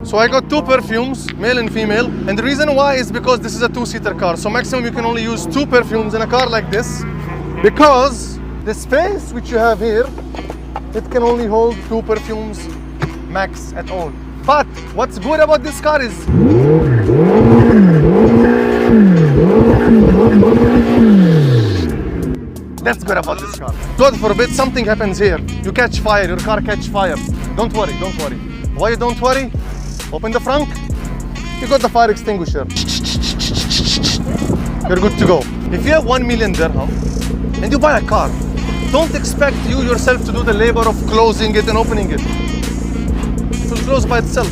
So I got 2 perfumes, male and female, and the reason why is because this is a 2-seater car. So maximum you can only use 2 perfumes in a car like this, because the space which you have here, it can only hold 2 perfumes max at all. But what's good about this car is that's good about this car. God forbid something happens here. You catch fire, your car catch fire. Don't worry, don't worry. Why you don't worry? Open the front. You got the fire extinguisher. You're good to go. If you have 1 million dirham and you buy a car, don't expect you yourself to do the labor of closing it and opening it. It will close by itself.